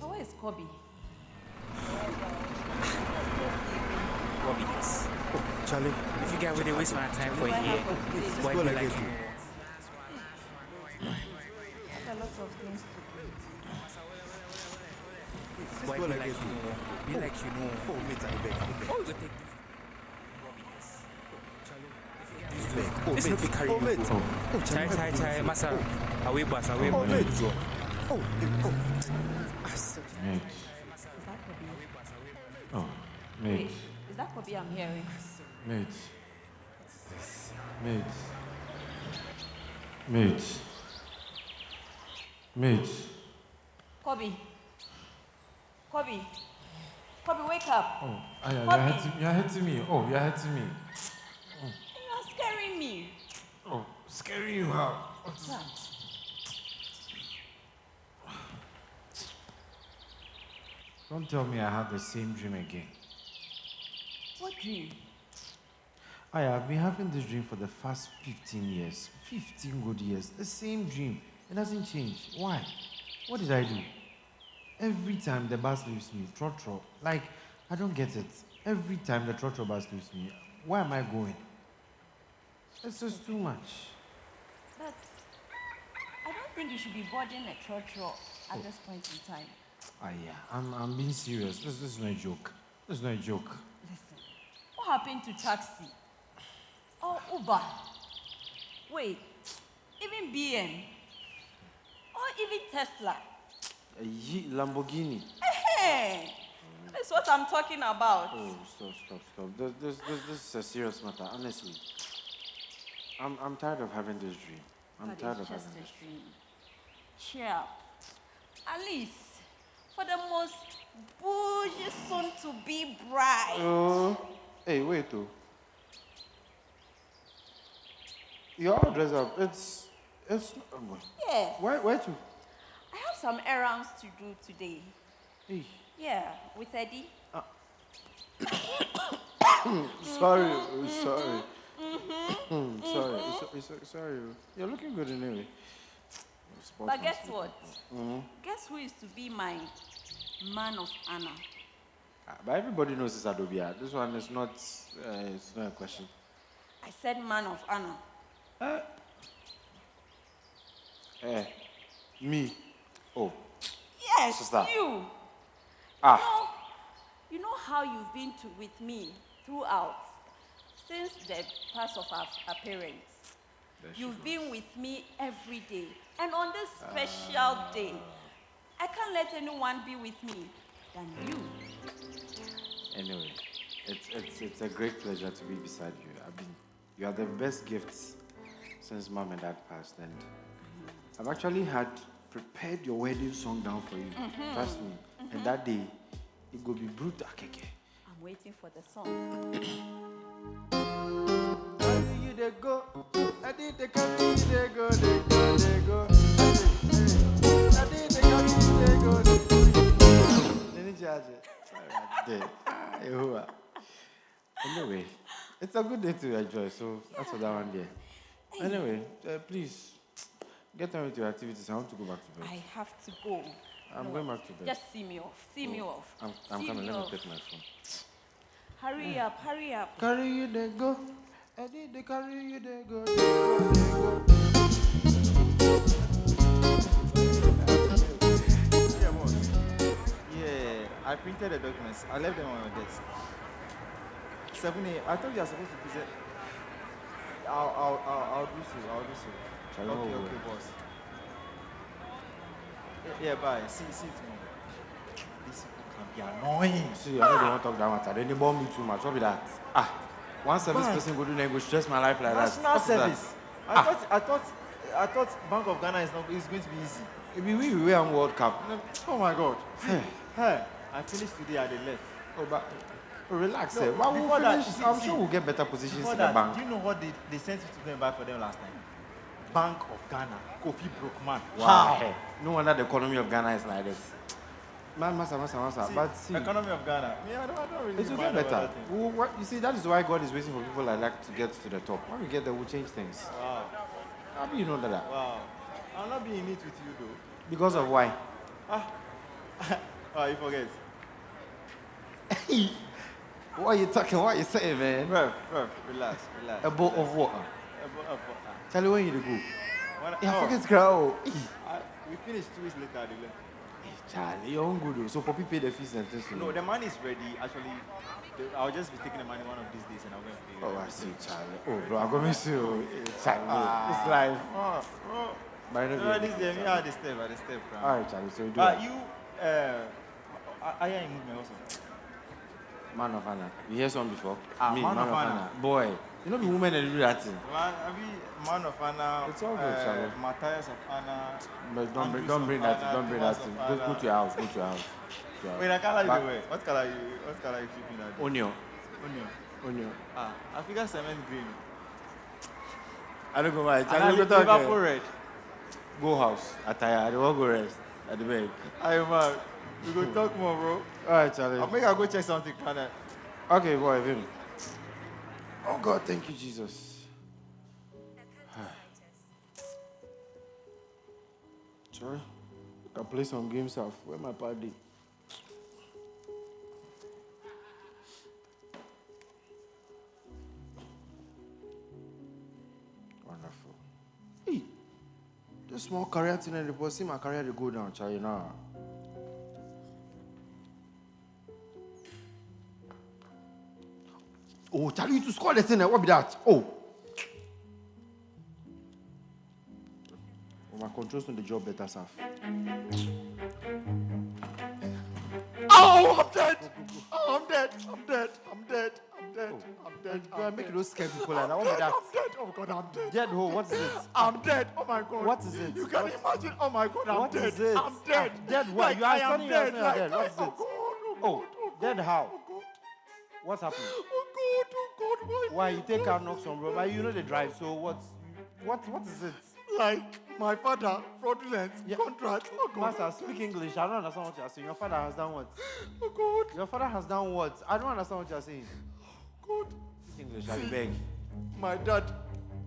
Oh, where is Kobe? Bobby, yes. Oh, Charlie. If you get really waste my time for a year, why go be like like this. you? I have a lot of things to do. Why go be like like this. you? Be like you know. Oh, mate, I beg. Oh, you go take Bobby, yes. Oh, This mate. no fit carry Oh, you mate. go. Oh, Charlie. Chai, massa. Away bus, away Oh, bus. mate. Oh, I said, Mate. Is that Kobe? Oh, Wait, mate. is that Kobe I'm hearing? Mate. Mate. Mate. Mate. Kobe. Kobe. Kobe, wake up. Oh, you're Bobby. hurting me. Oh, you're hurting me. You are scaring me. Oh, scaring you how? What's that? Don't tell me I had the same dream again. What dream? I've been having this dream for the past 15 years. 15 good years. The same dream. It doesn't change. Why? What did I do? Every time the bus leaves me, trotro. Like, I don't get it. Every time the trotro bus leaves me, where am I going? It's just too much. But I don't think you should be boarding a trotro at this point in time. Yeah. I'm being serious. This is not a joke. This is not a joke. Listen, what happened to taxi? Or Uber? Wait, even BM? Or even Tesla? Lamborghini. Hey, that's what I'm talking about. Oh, stop. This is a serious matter, honestly. I'm tired of having this dream. I'm But tired it's of just having a this. dream. Cheer up. At least for the most bougie soon-to-be bride. Hey, wait, oh. You're all dressed up. It's. Yes. Where to? I have some errands to do today. Hey. Yeah, with Eddie. Sorry. Sorry. You're looking good anyway. But guess what? Guess who is to be my man of honor? But everybody knows it's Adobia. This one is not. It's not a question. I said man of honor. Me. Oh. Yes, Sister. you. Ah. You know how you've been with me throughout, since the past of our parents. You've been with me every day. And on this special day, I can't let anyone be with me than you. Anyway, it's a great pleasure to be beside you. You are the best gifts since mom and dad passed, and I've actually had prepared your wedding song down for you. Trust me. And that day, it will be brutal, keke. I'm waiting for the song. Carry you they go, I did the carry you they go, they go. I did the carry you they go, they go. Let me charge it. Anyway, it's a good day to enjoy, so that's for that one there. Anyway, please, get on with your activities. I want to go back to bed. I have to go. I'm going back to bed. Just see me off. See me off. I'm See coming. me Let me off. take my phone. Hurry up, hurry up. Carry you they go. I did the carry you they go, Yeah, boss. Yeah, I printed the documents. I left them on my desk. 7 a.m. I thought you are supposed to present. I'll do so. Shall we Okay, go? boss. Yeah, bye. See you tomorrow. These people can be annoying. See, I know they want to talk that matter. Then they bomb me too much. What be that? One service Bank. person go do then go stress my life like National that. What is that? service. I thought Bank of Ghana is going to be easy. Maybe we won World Cup. Oh my God. Hey, I finished today at the left. Oh, but relax. No, But we'll before that, finish. see, I'm see, sure we'll get better positions Before in the that, bank. do you know what they sent you to go and buy for them last time? Bank of Ghana, Kofi Brookman. Wow. No wonder the economy of Ghana is like this. Massa. See, But see, economy of Ghana. Yeah, I don't really it will mind get about better. that thing. You see, that is why God is waiting for people like that to get to the top. When we get there, we'll change things. Wow. How do you know that? Wow. I'll not be in it with you though. Because of why? Oh, you forget. What are you talking? What are you saying, man? Rev, relax. A bowl of water. Charlie, when you to go? Yeah, forget oh, crowd. we finished 2 weeks later. They left. Charlie, you're on good. Though. So Poppy pay the fees and things. No, the money is ready. Actually, I'll just be taking the money one of these days and I'm going to pay you. Oh, I see, Charlie. Oh, bro, I'm gonna miss you. Charlie, it's life. By the way, This day, me I the step. all right, Charlie. So you do. You, I am movement also. Man of honor. You hear something before? Me, Man of honor. Boy, you know the woman that do that thing. Man of honor. It's all good, Charlie. Matthias of honor. But don't Andrews bring of that. honor, Don't bring that Thomas thing. of Go honor. to your house. Go to your house. Wait, I color But- you wear. What color you keeping that? Onion. Onion. I figure cement green. I don't go buy. And Charlie, go Liverpool talk. red. Go house. Attire. I don't want go rest. At the bed. Aye man, we go talk more, bro. All right, Charlie. I'll make I go check something, can I? Okay, boy, Vim. Oh God, thank you, Jesus. Sorry, I can play some games off. Where my party? Wonderful. Hey, this small career thing and the see my career to go down, Charlie. Now. Oh, tell you to score the thing. What be that? Oh. My controls on the job better, sir. Oh, I'm dead. Oh, I'm dead. Do I make those scare people like that? What be that? I'm dead. Oh God, I'm dead. Dead ho, what is it? I'm dead. Oh my God. What is it? You can imagine. Oh my God, I'm What dead. is it? I'm dead. Dead what? Like, You are I am standing dead. here saying you're dead. What is oh it? God, oh Oh, God, dead how? oh God. What's happening? Oh God, Why you take out knocks on road? Why you know they drive? So what is it? Like my father, fraudulent contract. Oh God. Master, speak English. I don't understand what you're saying. Your father has done what? Oh God. Your father has done what? I don't understand what you're saying. God. Speak English, I beg. My dad,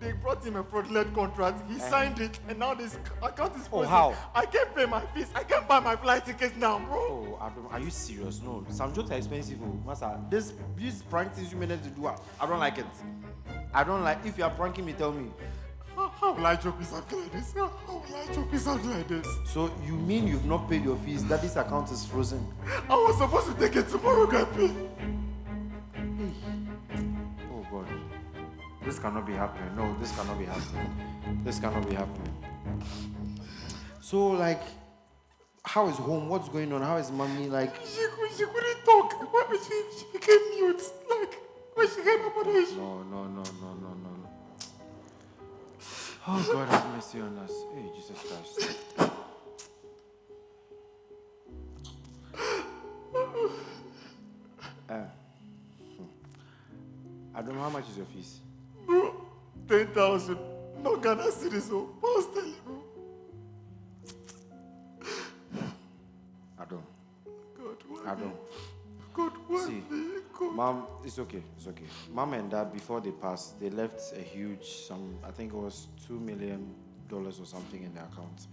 they brought him a fraudulent contract. He signed it, and now this account is frozen. how? I can't pay my fees. I can't buy my flight tickets now, bro. Oh, Adam, are you serious? No, some jokes are expensive. Oh, Master, these prank things you managed to do, I don't like it. I don't like. If you are pranking me, tell me. How will I joke with something like this? How will I joke with something like this? So you mean you've not paid your fees? That this account is frozen? I was supposed to take it tomorrow, Gapi. Oh God, this cannot be happening. No, this cannot be happening. This cannot be happening. So like, how is home? What's going on? How is mommy? Like, She couldn't talk. Why was she became mute? Like, when she came up with it. no. Oh God, have mercy on us. Hey, Jesus Christ. I don't know how much is your fees. Bro, 10,000. No Ghana cedis, so post tell you, bro. I don't. God, why? I don't. God, why? See, God. Mom, it's okay. Mom and Dad, before they passed, they left a huge I think it was $2 million or something in their account.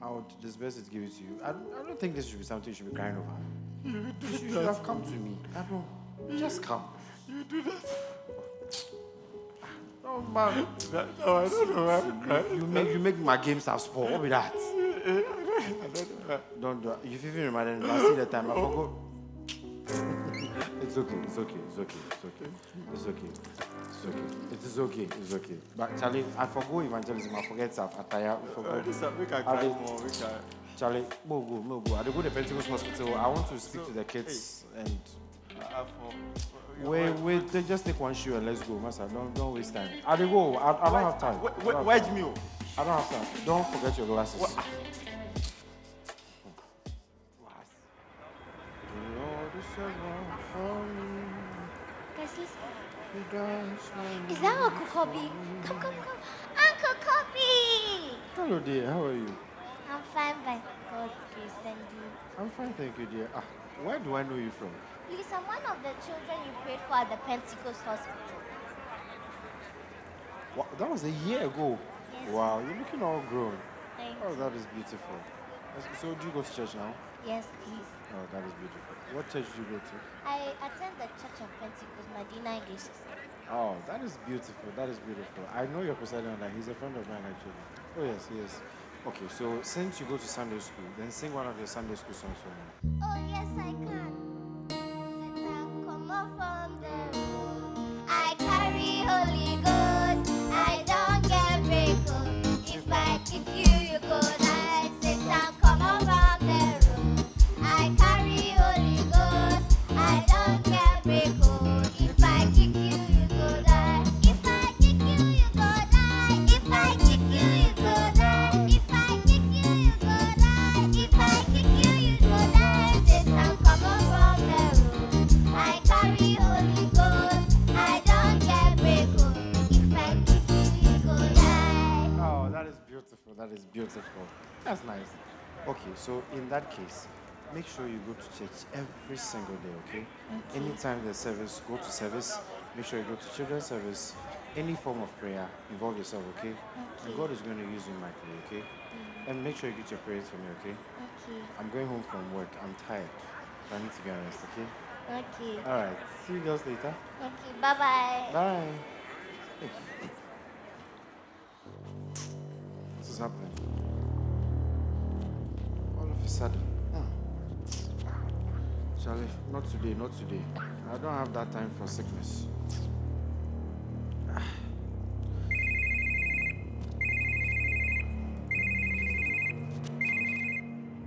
I would disburse it, give it to you. I don't think this should be something you should be crying over. You do You should that. have come to me. I don't. Just come. You do that. Oh man. No, I don't know why I'm crying. You make my games have sport. What be that? I don't know. Don't do it. You've even reminded me. I see the time. I forgot. It's okay. But Charlie, I forgot evangelism. I forget stuff. Attire. I forgot. We can cry more. We can. Charlie, go. I go to the Pentecost hospital. I want to speak to the kids and. Wait, just take one shoe and let's go, Master. Don't waste time. I go. I don't have time. Wedge meal. I don't have time. Don't forget your glasses. What? Guys, listen. Is that Uncle Kobe? Come. Uncle Kobe! Hello, dear. How are you? I'm fine by God's grace and you. I'm fine, thank you, dear. Where do I know you from? Please, I'm one of the children you prayed for at the Pentecost hospital. That was a year ago. Yes. Wow, you're looking all grown. Thank Oh, you. that is beautiful. So do you go to church now? Yes, please. Oh, that is beautiful. What church do you go to? I attend the Church of Pentecost Madina English Assembly. Oh, that is beautiful. That is beautiful. I know your presiding on that. He's a friend of mine, actually. Oh, yes, he is. Okay, so since you go to Sunday school, then sing one of your Sunday school songs for me. Oh, yes, I can. Satan, come up from the road. I carry Holy Ghost. I don't get break. If I kick you, you go die. Satan, come up from the road. I carry Holy Ghost. I don't get break. If I kick you, you go die. If I kick you, you go die. If I kick you, you go die. If I kick you, you go die. If I kick you, you go die. Satan, come up from the road. I carry Holy Ghost. I don't get break. If I kick you, you go die. Oh, that is beautiful. That is beautiful. That's nice. Okay, so in that case, make sure you go to church every single day, okay? Anytime there's service, go to service. Make sure you go to children's service. Any form of prayer, involve yourself, okay? And God is going to use you mightily, okay? And make sure you get your prayers for me, okay? Okay. I'm going home from work. I'm tired. I need to get rest, okay? Okay. All right. See you girls later. Okay. Bye-bye. Bye. Hey. What is happening? All of a sudden. Charlie, not today, not today. I don't have that time for sickness.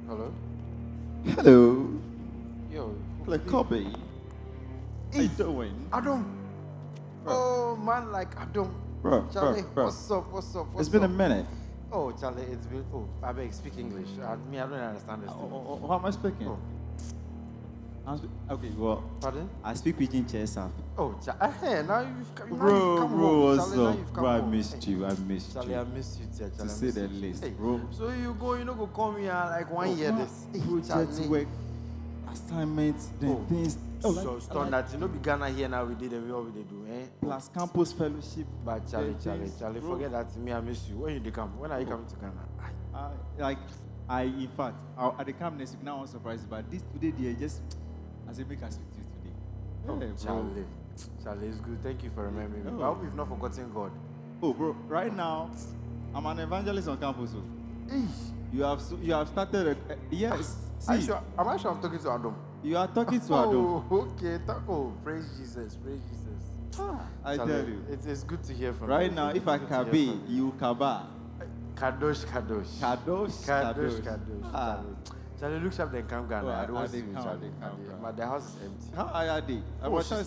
Hello? Hello. Yo. Like Kobe. How you doing? Adam. Oh, man, like Adam. Bro, Charlie, bro. what's up, what's up, what's It's been a up? minute. Oh, Charlie, it's been. Oh, I beg, speak English. I don't understand this. thing. How am I speaking? Oh, Okay, well, pardon? I speak Pidgin Chesa. Oh, hey, now you've come Bro, home. what's Charlie, now up? you've come Bro, I home. missed Hey, you. I missed Charlie, you. I miss you, too. Charlie, To I say miss the you. least, Hey, bro. So you know, go call me like 1 year this. Project work, assignments, then Oh, things. so stop that. You know, be Ghana here now. We did and we all we dey do, eh? Plus campus fellowship. But then Charlie, things. Bro, forget that. Me, I miss you. When you dey come? When are you coming to Ghana? in fact, at the camp next week, now I'm surprised, but this today, they just, I say, make us speak to you today. Oh, Hey, bro. Charlie, it's good. Thank you for remembering me. Oh. But I hope you've not forgotten God. Oh, bro, right now, I'm an evangelist on campus. Oh. You have started a, yes. Am I See, sure I'm talking to Adam? you are talking to Adam. Oh, okay. Praise Jesus. Praise Jesus. I Charlie, tell you. It's good to hear from you. Right now, It's if I good to hear kabe, from you kaba. Kadosh. Kadosh. Ah. Charlie looks up then come Ghana. Oh, I don't want to I see you, dey Charlie. come, I dey come. But the house is empty. How are they? Oh, she's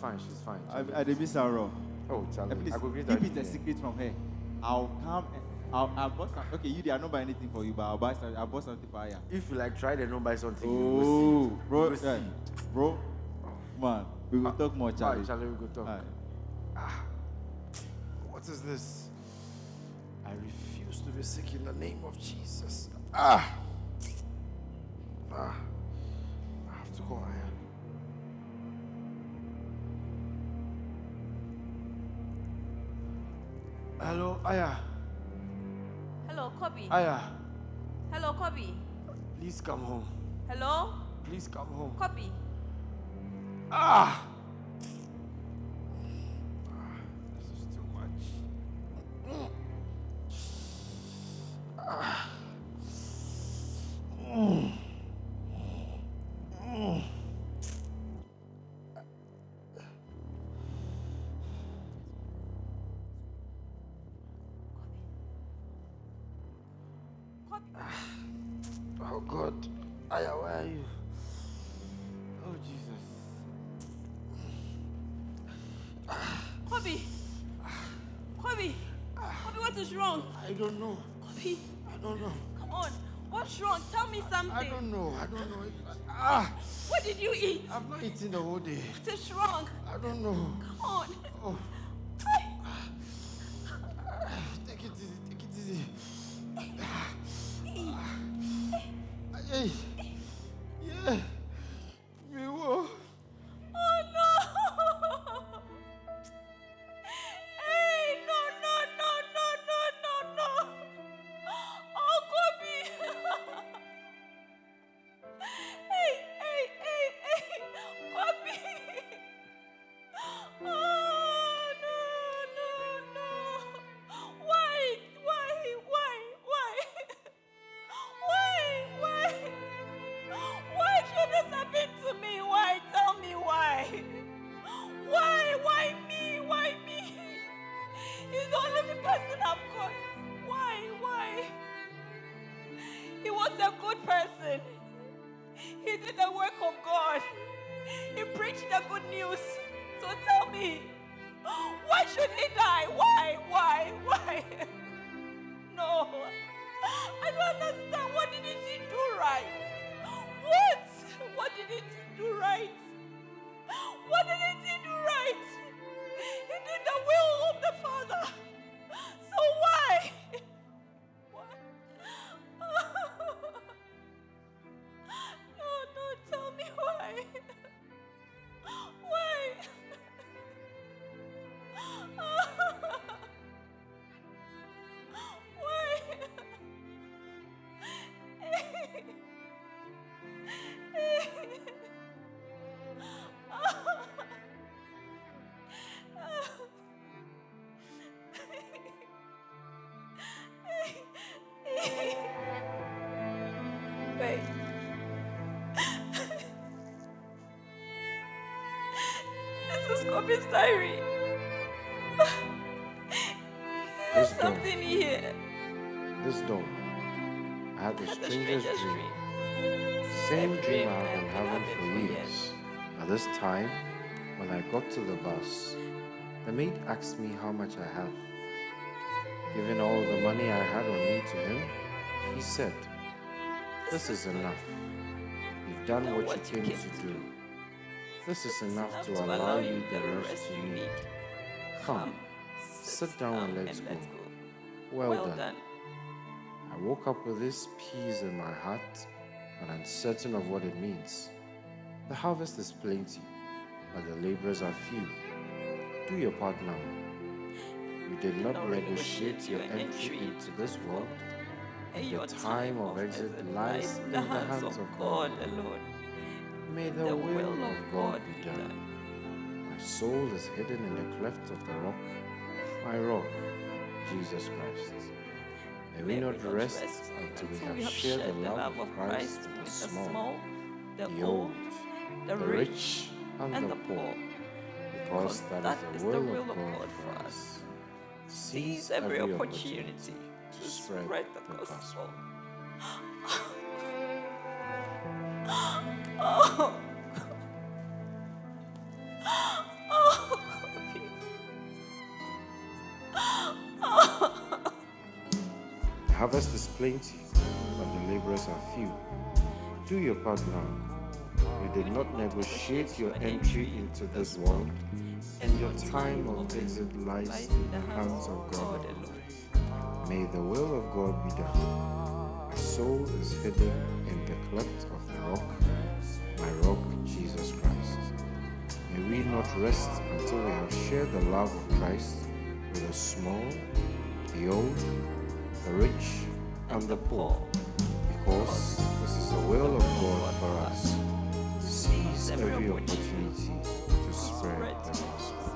fine. She's fine. I dey miss her rough. Oh, Charlie. Please, I go greet keep her it a again. secret from her. I'll come. I'll bought some. Okay, you did not buy anything for you, but I'll bought something for her. If you like try then don't buy something, you Oh, will see. bro, You will see. bro, man, we will talk more, Charlie. Alright, Charlie, we go talk. Alright. What is this? I refuse to be sick in the name of Jesus. I have to go higher. Hello, Aya. Hello, Kobe. Aya, Hello, Kobe. please come home. Hello, Please come home. Kobe. This is too much. Oh God, Aya, where are you? Oh Jesus. Kobe. Kobe. Kobe, what is wrong? I don't know. Kobe, I don't know. come on. What's wrong? Tell me something. I don't know. What did you eat? I've not eaten the whole day. What is wrong? I don't know. Come on. Oh, Hey. take it easy. Take it easy. Hey. Yeah. Me wo. Oh no! Hey, no! Oh, Kobe! He did the work of God. He preached the good news. So tell me, why should he die? Why? No. I don't understand. What did he do right? What did he do right? What did he do right? He did the will of the Father. So why? No, tell me why. Why? Wait. This is Kobe's diary. There's This door. something here. This door. I had the The strangest strangest dream. dream. Same dream I've been having for years. At this time, when I got to the bus, the maid asked me how much I have. Giving all the money I had on me to him, he said, "This is enough. You've done what you came to do. This is enough to allow you the rest you need. Come, sit down and let's go." Well done. I woke up with this peace in my heart, but uncertain of what it means. The harvest is plenty, but the laborers are few. Do your part now. You did not negotiate your entry into this world, and your time of exit lies in the hands of God alone. May the will of God be done. My soul is hidden in the cleft of the rock, my rock, Jesus Christ. May we not rest until we have shared the love of Christ with the small, the old, the rich, and the poor, because that is the will of God for us. Seize every opportunity to spread the gospel. The harvest is plenty, but the laborers are few. Do your part now. You did not negotiate your entry into this world, and your time of exit lies in the hands of God alone. May the will of God be done. My soul is hidden in the cleft of the rock, my rock, Jesus Christ. May we not rest until we have shared the love of Christ with the small, the old, the rich, and the poor, because this is the will of God for us. Seize every opportunity to spread the gospel.